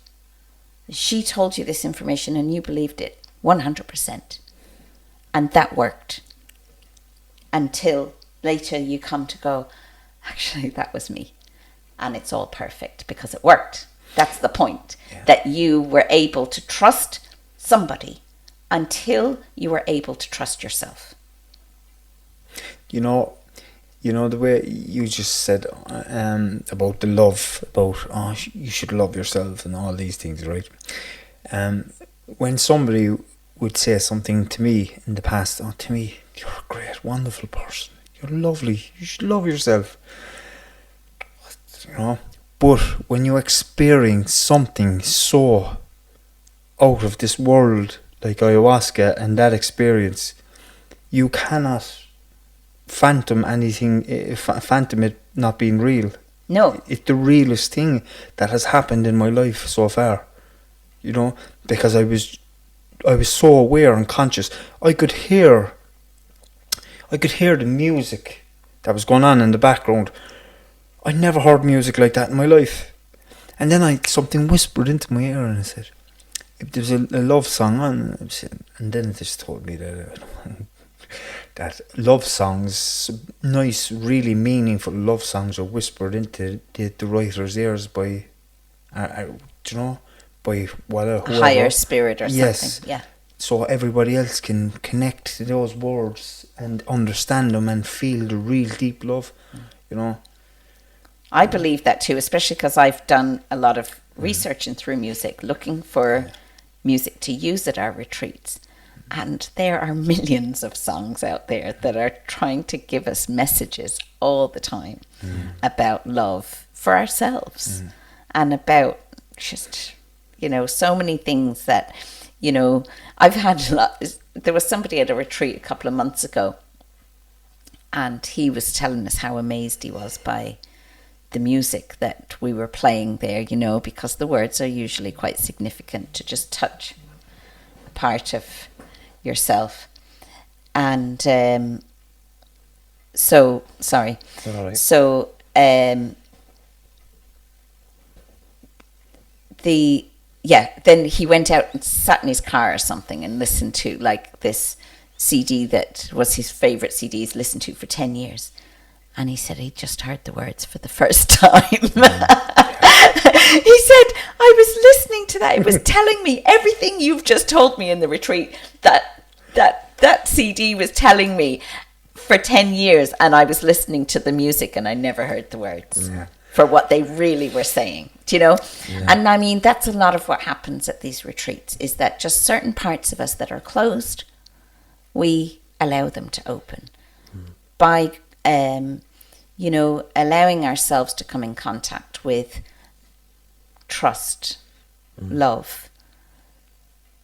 She told you this information and you believed it 100%. And that worked. Until later you come to go, actually, that was me. And it's all perfect because it worked. That's the point. That you were able to trust somebody until you were able to trust yourself. You know the way you just said about the love, about you should love yourself and all these things, right? When somebody would say something to me in the past, Timmy, you're a great, wonderful person. You're lovely. You should love yourself. You know, but when you experience something so out of this world like ayahuasca and that experience, you cannot phantom anything, phantom it not being real. No. It's the realest thing that has happened in my life so far. You know, because I was so aware and conscious. I could hear the music that was going on in the background. I never heard music like that in my life. And then something whispered into my ear and I said, if there's a love song on, and then it just told me that love songs, nice, really meaningful love songs, are whispered into the writer's ears by, you know, by whoever. A higher spirit or yes. something. Yeah. So everybody else can connect to those words and understand them and feel the real deep love, you know. I believe that too, especially because I've done a lot of researching through music, looking for music to use at our retreats. And there are millions of songs out there that are trying to give us messages all the time about love for ourselves and about just, so many things that, I've had a lot. There was somebody at a retreat a couple of months ago, and he was telling us how amazed he was by the music that we were playing there, because the words are usually quite significant to just touch a part of yourself. And so, sorry. All right. So, then he went out and sat in his car or something and listened to like this CD that was his favourite CD he's listened to for 10 years. And he said he just heard the words for the first time. He said, I was listening to that. It was telling me everything you've just told me in the retreat. That CD was telling me for 10 years. And I was listening to the music and I never heard the words for what they really were saying. Do you know? Yeah. And I mean, that's a lot of what happens at these retreats, is that just certain parts of us that are closed, we allow them to open by allowing ourselves to come in contact with trust, love.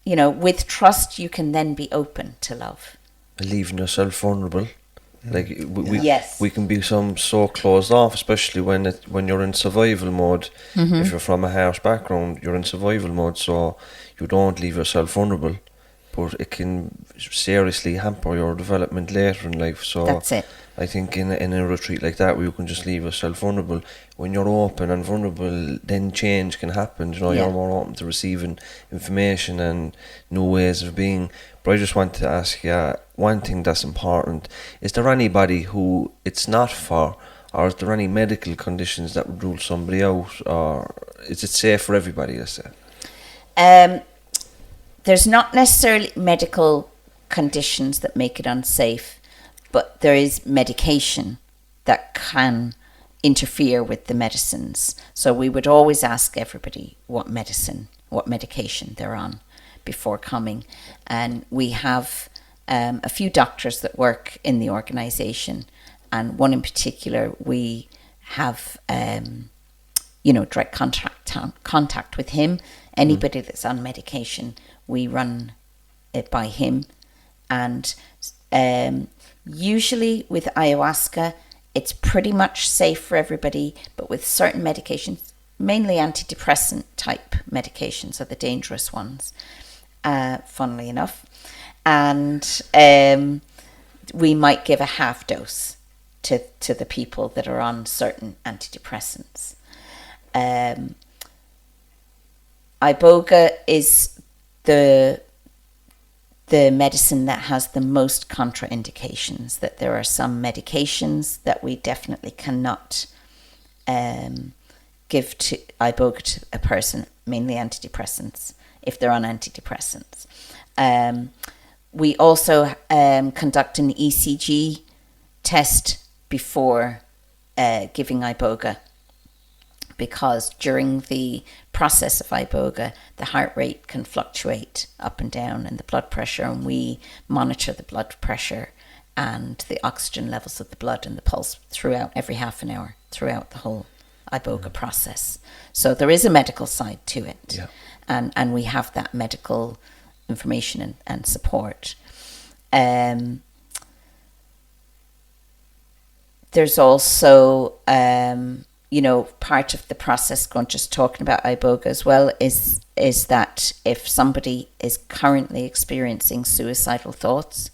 With trust, you can then be open to love. Leaving yourself vulnerable. Like yes. we can be so closed off, especially when you're in survival mode. If you're from a harsh background, you're in survival mode, so you don't leave yourself vulnerable. But it can seriously hamper your development later in life. So that's it. I think in a retreat like that, where you can just leave yourself vulnerable, when you're open and vulnerable, then change can happen. You're more open to receiving information and new ways of being. But I just want to ask you one thing that's important. Is there anybody who it's not for, or is there any medical conditions that would rule somebody out, or is it safe for everybody, let's say? There's not necessarily medical conditions that make it unsafe, but there is medication that can interfere with the medicines. So we would always ask everybody what medication they're on before coming. And we have a few doctors that work in the organisation, and one in particular we have direct contact with him. Anybody that's on medication, we run it by him. And usually with ayahuasca, it's pretty much safe for everybody, but with certain medications, mainly antidepressant type medications are the dangerous ones, funnily enough. And we might give a half dose to the people that are on certain antidepressants. Iboga is the medicine that has the most contraindications, that there are some medications that we definitely cannot give to iboga to a person, mainly antidepressants, if they're on antidepressants. We also conduct an ECG test before giving iboga, because during the process of iboga, the heart rate can fluctuate up and down, and the blood pressure, and we monitor the blood pressure and the oxygen levels of the blood and the pulse throughout every half an hour, throughout the whole iboga process. So there is a medical side to it, and we have that medical information and support. There's also part of the process, just talking about iboga as well, is that if somebody is currently experiencing suicidal thoughts,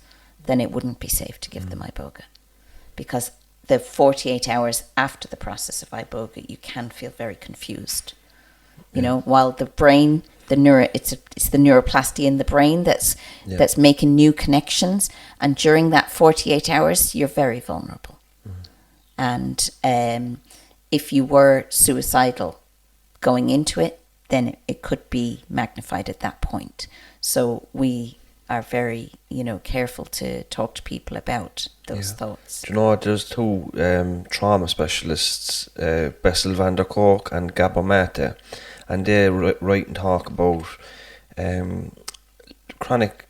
then it wouldn't be safe to give them iboga, because the 48 hours after the process of iboga, you can feel very confused. While the brain, it's the neuroplasty in the brain that's making new connections, and during that 48 hours, you're very vulnerable. And if you were suicidal going into it, then it could be magnified at that point. So we are very, careful to talk to people about those thoughts. Do you know what? There's two trauma specialists, Bessel van der Kolk and Gabor Mate, and they write and talk about chronic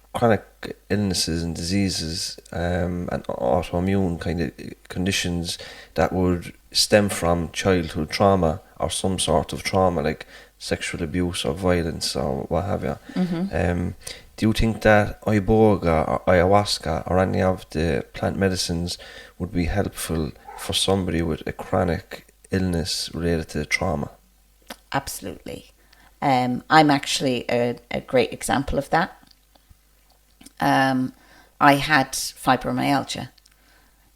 illnesses and diseases and autoimmune kind of conditions that would stem from childhood trauma or some sort of trauma, like sexual abuse or violence or what have you. Do you think that iboga or ayahuasca or any of the plant medicines would be helpful for somebody with a chronic illness related to trauma? Absolutely. I'm actually a great example of that. I had fibromyalgia.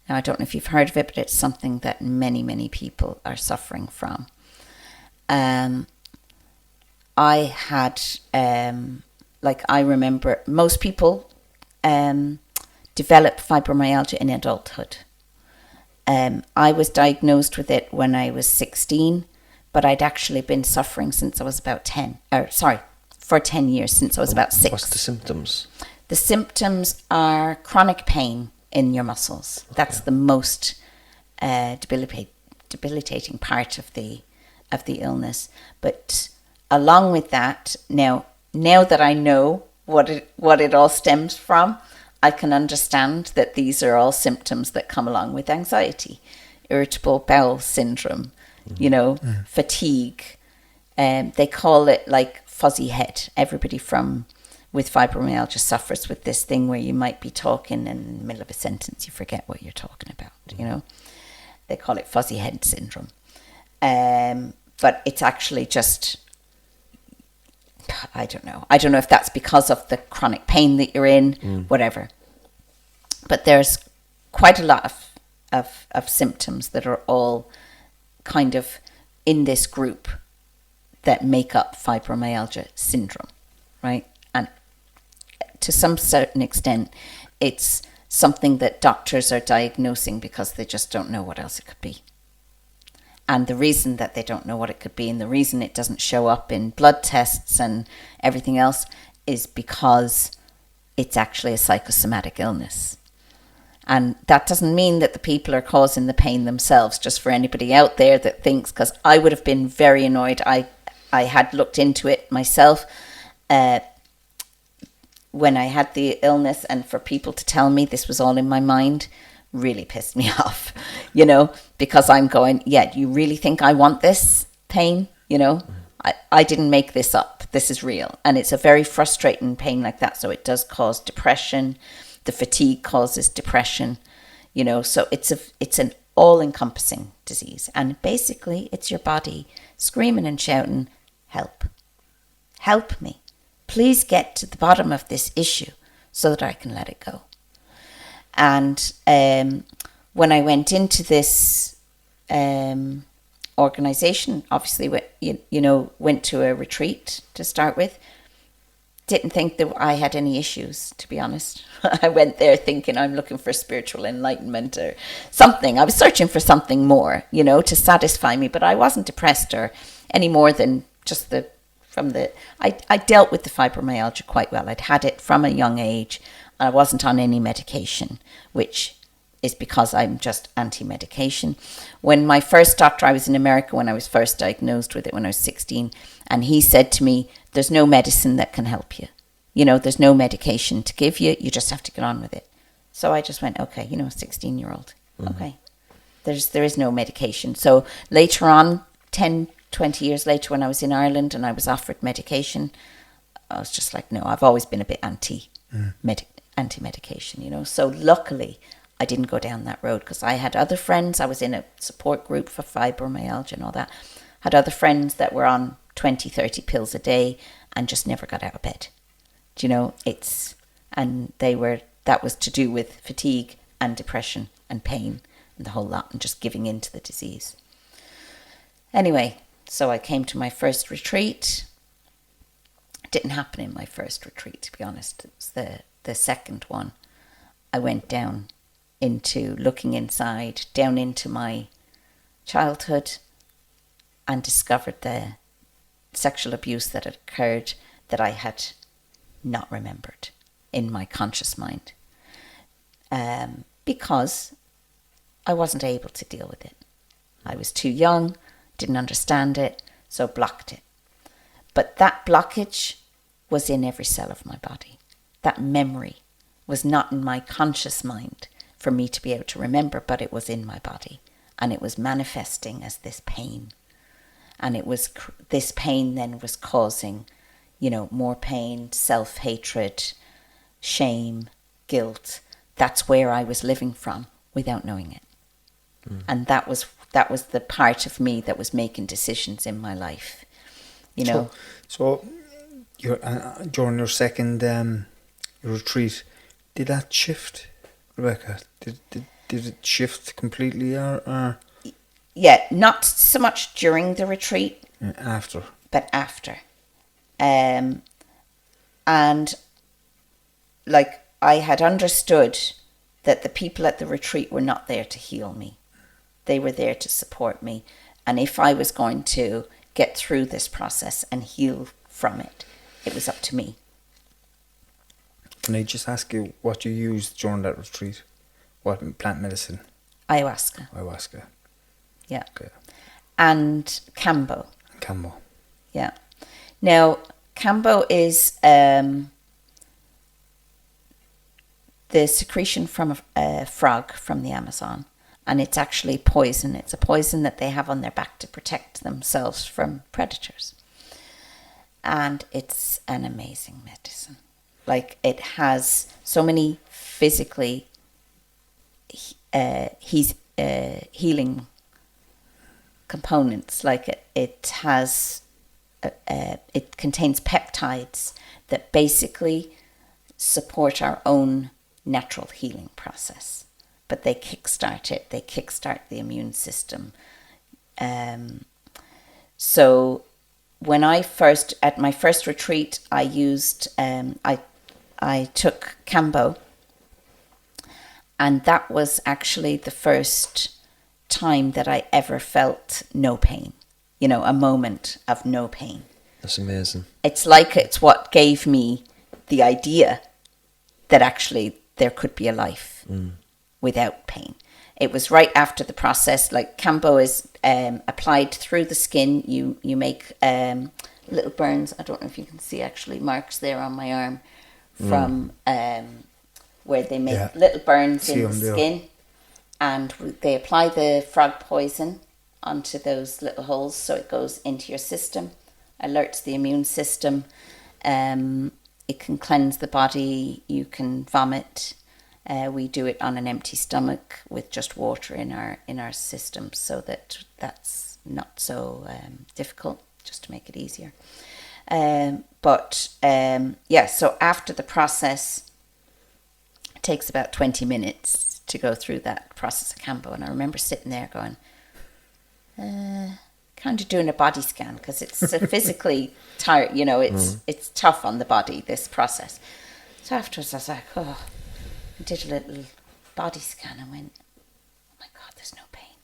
Now, I don't know if you've heard of it, but it's something that many, many people are suffering from. I had, I remember most people develop fibromyalgia in adulthood. I was diagnosed with it when I was 16, but I'd actually been suffering since I was about for 10 years, since I was about 6. What's the symptoms? The symptoms are chronic pain in your muscles. Okay. That's the most debilitating part of the illness. But along with that, now that I know what it all stems from, I can understand that these are all symptoms that come along with anxiety, irritable bowel syndrome, fatigue. They call it like fuzzy head. Everybody with fibromyalgia suffers with this thing where you might be talking and in the middle of a sentence you forget what you're talking about, They call it fuzzy head syndrome. But it's actually just, I don't know if that's because of the chronic pain that you're in, whatever. But there's quite a lot of symptoms that are all kind of in this group that make up fibromyalgia syndrome, right? And to some certain extent, it's something that doctors are diagnosing because they just don't know what else it could be. And the reason that they don't know what it could be, and the reason it doesn't show up in blood tests and everything else, is because it's actually a psychosomatic illness. And that doesn't mean that the people are causing the pain themselves, just for anybody out there that thinks, because I would have been very annoyed. I had looked into it myself when I had the illness, and for people to tell me this was all in my mind really pissed me off, because I'm going, yeah, you really think I want this pain? I didn't make this up. This is real. And it's a very frustrating pain like that. So it does cause depression. The fatigue causes depression, so it's an all-encompassing disease. And basically it's your body screaming and shouting, help me. Please get to the bottom of this issue so that I can let it go. And when I went into this organization, obviously, went to a retreat to start with, didn't think that I had any issues, to be honest. I went there thinking I'm looking for spiritual enlightenment or something. I was searching for something more, to satisfy me, but I wasn't depressed or any more than just I dealt with the fibromyalgia quite well. I'd had it from a young age. I wasn't on any medication, which is because I'm just anti-medication. When my first doctor, I was in America when I was first diagnosed with it when I was 16, and he said to me, there's no medicine that can help you. There's no medication to give you. You just have to get on with it. So I just went, okay, 16-year-old. Okay. There is no medication. So later on, 10, 20 years later, when I was in Ireland and I was offered medication, I was just like, no, I've always been a bit anti-medication, So luckily, I didn't go down that road because I had other friends. I was in a support group for fibromyalgia and all that. Had other friends that were on 20, 30 pills a day and just never got out of bed. That was to do with fatigue and depression and pain and the whole lot and just giving in to the disease. Anyway, so I came to my first retreat. It didn't happen in my first retreat, to be honest. It was the second one. I went down into looking inside, down into my childhood, and discovered the sexual abuse that had occurred that I had not remembered in my conscious mind, because I wasn't able to deal with it. I was too young, didn't understand it, so blocked it. But that blockage was in every cell of my body. That memory was not in my conscious mind for me to be able to remember, but it was in my body. And it was manifesting as this pain. And it was this pain then was causing, more pain, self-hatred, shame, guilt. That's where I was living from without knowing it. And that was the part of me that was making decisions in my life. So you're, during your second your retreat, did that shift, Rebekah? Did it shift completely, or? Yeah, not so much during the retreat. After. But after. And like I had understood that the people at the retreat were not there to heal me. They were there to support me. And if I was going to get through this process and heal from it, it was up to me. Can I just ask you what you used during that retreat? What plant medicine? Ayahuasca. Yeah. Okay. And Kambo. Kambo. Yeah. Now, Kambo is the secretion from a frog from the Amazon. And it's actually poison. It's a poison that they have on their back to protect themselves from predators. And it's an amazing medicine. Like, it has so many physically healing components. Like, it contains peptides that basically support our own natural healing process. But they kickstart it. They kickstart the immune system. So when at my first retreat, I used, I took Kambo. And that was actually the first time that I ever felt no pain. A moment of no pain. That's amazing. It's what gave me the idea that actually there could be a life without pain. It was right after the process. Like, Kambo is applied through the skin. You make little burns. I don't know if you can see actually marks there on my arm from where they make little burns in the skin, and they apply the frog poison onto those little holes, so it goes into your system, alerts the immune system. It can cleanse the body. You can vomit. We do it on an empty stomach with just water in our system, so that's not so difficult, just to make it easier. So after the process, it takes about 20 minutes to go through that process of Kambo, and I remember sitting there going, kind of doing a body scan, because it's physically tired, it's tough on the body, this process. So afterwards I was like, I did a little body scan and went, oh my God, there's no pain.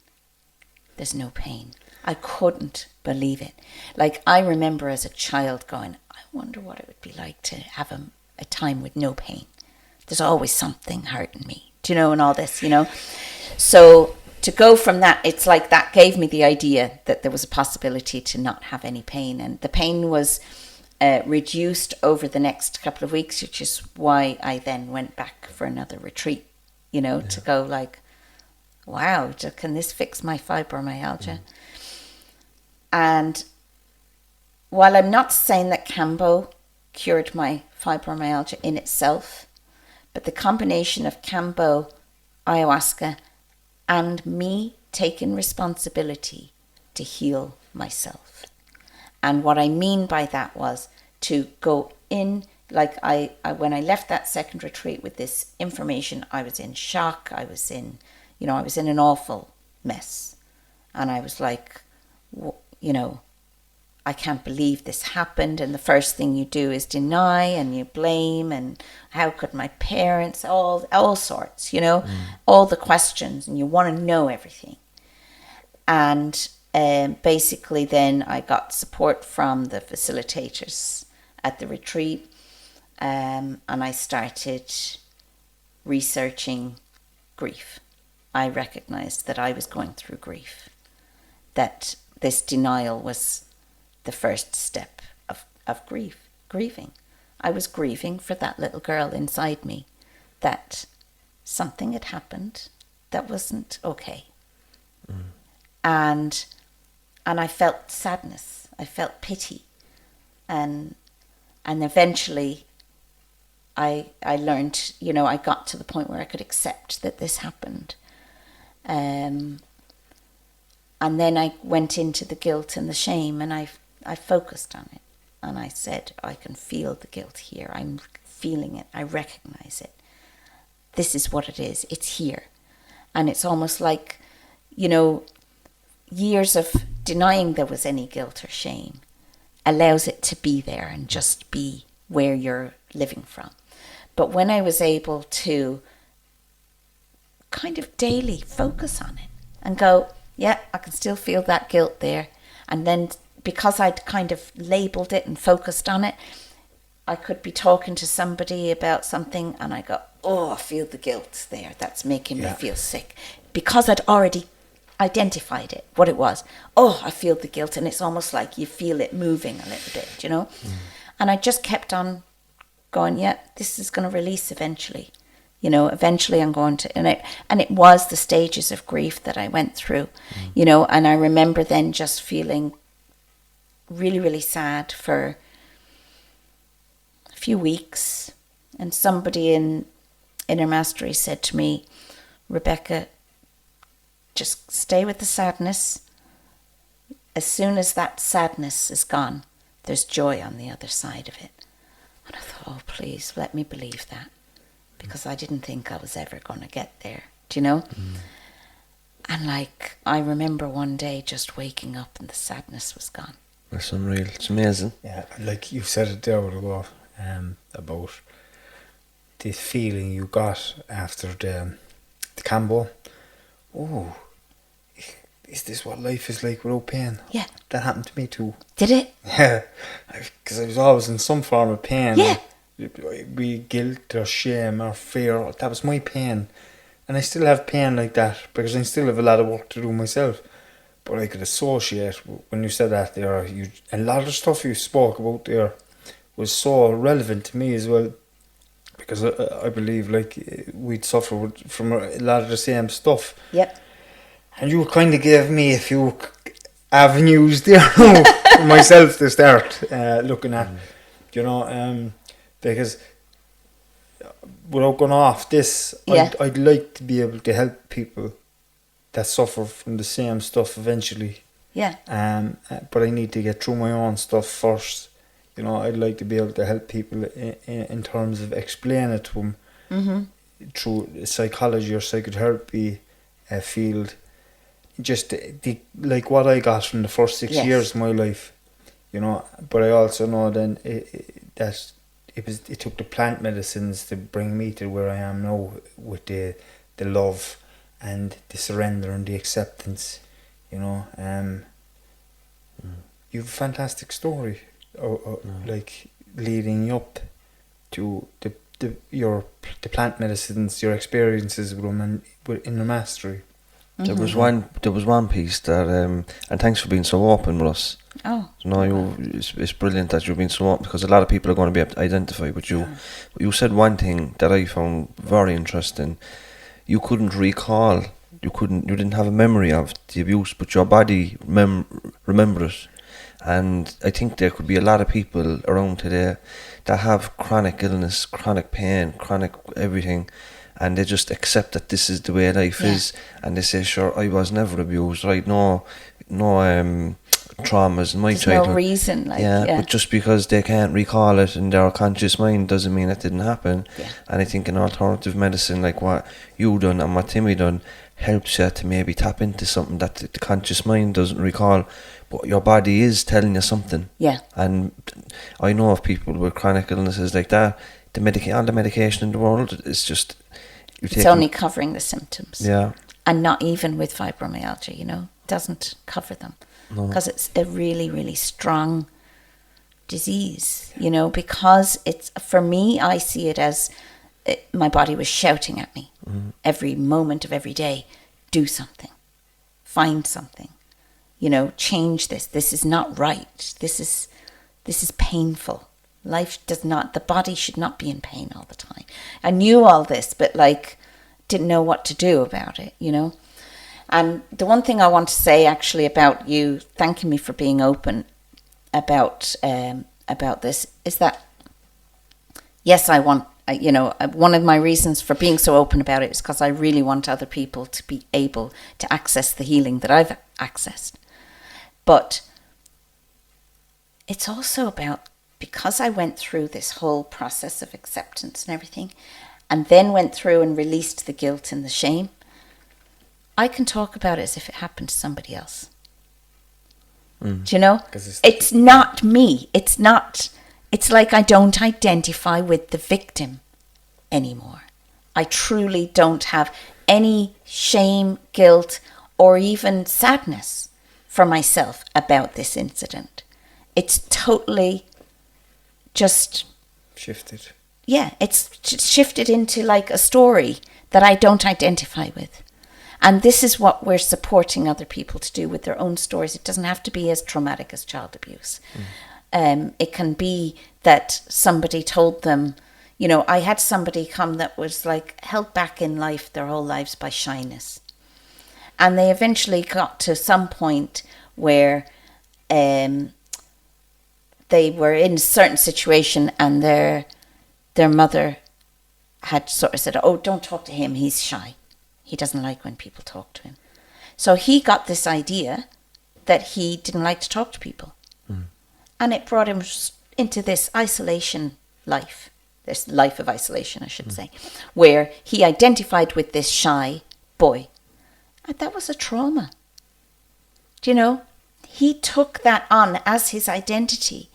There's no pain. I couldn't believe it. Like, I remember as a child going, I wonder what it would be like to have a time with no pain. There's always something hurting me, and all this, So to go from that, it's like that gave me the idea that there was a possibility to not have any pain. And the pain was reduced over the next couple of weeks, which is why I then went back for another retreat, to go like, wow, can this fix my fibromyalgia? And while I'm not saying that Kambo cured my fibromyalgia in itself, but the combination of Kambo, ayahuasca, and me taking responsibility to heal myself. And what I mean by that was to go in, like I when I left that second retreat with this information, I was in shock. I was in an awful mess. And I was like, I can't believe this happened. And the first thing you do is deny and you blame, and how could my parents, all sorts, all the questions, and you want to know everything. And basically then I got support from the facilitators at the retreat, and I started researching grief. I recognized that I was going through grief, that this denial was the first step of of grieving. I was grieving for that little girl inside me, that something had happened that wasn't okay. And I felt sadness. I felt pity. And eventually I learned, I got to the point where I could accept that this happened. And then I went into the guilt and the shame, and I focused on it. And I said, I can feel the guilt here. I'm feeling it. I recognize it. This is what it is. It's here. And it's almost like, years of denying there was any guilt or shame allows it to be there and just be where you're living from. But when I was able to kind of daily focus on it and go, yeah, I can still feel that guilt there. And then because I'd kind of labeled it and focused on it, I could be talking to somebody about something and I go, oh, I feel the guilt there. That's making me feel sick. Because I'd already identified it, what it was. Oh, I feel the guilt. And it's almost like you feel it moving a little bit, And I just kept on going, yeah, this is going to release eventually. Eventually I'm going to, and it was the stages of grief that I went through, and I remember then just feeling really, really sad for a few weeks. And somebody in Inner Mastery said to me, Rebekah, just stay with the sadness. As soon as that sadness is gone, there's joy on the other side of it. And I thought, oh, please, let me believe that. Because I didn't think I was ever going to get there, do you know? And I remember one day just waking up and the sadness was gone. That's unreal. It's amazing. Yeah, like you said it there ago, about the feeling you got after the Cambo. Oh, is this what life is like without pain? Yeah. That happened to me too. Did it? Yeah, because I was always in some form of pain. Yeah. Be guilt or shame or fear. That was my pain. And I still have pain like that because I still have a lot of work to do myself. But I could associate, when you said that there, a lot of the stuff you spoke about there was so relevant to me as well. Because I believe we'd suffer from a lot of the same stuff. Yep. And you kind of gave me a few avenues there for myself to start looking at, because without going off this, I'd like to be able to help people that suffer from the same stuff eventually. Yeah. But I need to get through my own stuff first. I'd like to be able to help people in terms of explain it to them through psychology or psychotherapy field. Just like what I got from the first 6 years of my life, But I also know then that it took the plant medicines to bring me to where I am now with the love and the surrender and the acceptance. You've a fantastic story, like leading up to the plant medicines, your experiences with them and in the mastery. There was one piece that and thanks for being so open with us. Oh. It's brilliant that you've been so open, because a lot of people are going to be able to identify with you. Yeah. But you said one thing that I found very interesting. You couldn't recall, you didn't have a memory of the abuse, but your body remembered it. And I think there could be a lot of people around today that have chronic illness, chronic pain, chronic everything, and they just accept that this is the way life is, and they say, sure, I was never abused, right? No traumas in my childhood. No reason, but just because they can't recall it in their conscious mind doesn't mean it didn't happen. Yeah. And I think an alternative medicine like what you done and what Timmy done helps you to maybe tap into something that the conscious mind doesn't recall, but your body is telling you something. Yeah. And I know of people with chronic illnesses like that, all the medication in the world is just... It's only covering the symptoms. Yeah. And not even with fibromyalgia, doesn't cover them. Because it's a really, really strong disease, because it's, for me, I see it as my body was shouting at me every moment of every day, do something, find something, change this. This is not right. This is, This is painful. Life does not, the body should not be in pain all the time. I knew all this, but like, didn't know what to do about it, you know? And the one thing I want to say actually about you thanking me for being open about this is that, yes, I want, you know, one of my reasons for being so open about it is because I really want other people to be able to access the healing that I've accessed. But it's also about, because I went through this whole process of acceptance and everything, and then went through and released the guilt and the shame, I can talk about it as if it happened to somebody else. Do you know? It's not me. It's like I don't identify with the victim anymore. I truly don't have any shame, guilt, or even sadness for myself about this incident. It's totally just shifted. Yeah, it's shifted into like a story that I don't identify with. And this is what we're supporting other people to do with their own stories. It doesn't have to be as traumatic as child abuse. It can be that somebody told them, you know, I had somebody come that was like held back in life their whole lives by shyness. And they eventually got to some point where they were in a certain situation and their mother had sort of said, oh, don't talk to him, he's shy. He doesn't like when people talk to him. So he got this idea that he didn't like to talk to people. And it brought him into this isolation life, this life of isolation, I should say, where he identified with this shy boy. And that was a trauma. Do you know? He took that on as his identity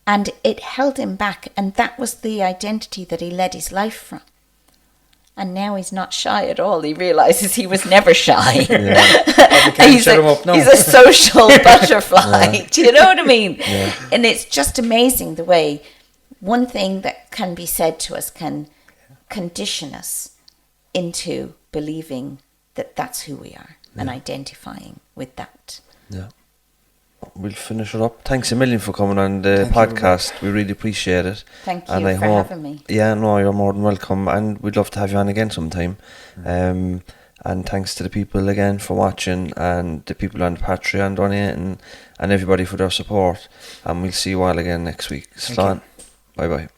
and it held him back. And that was the identity that he led his life from. And now he's not shy at all. He realizes he was never shy. He's a social butterfly. Do you know what I mean? Yeah. And it's just amazing the way one thing that can be said to us can condition us into believing that that's who we are and identifying with that. Yeah. We'll finish it up. Thanks a million for coming on the podcast. We really appreciate it. Thank you for having me. Yeah, no, you're more than welcome, and we'd love to have you on again sometime. And thanks to the people again for watching, and the people on the Patreon donating, and everybody for their support. And we'll see you all again next week. Bye bye.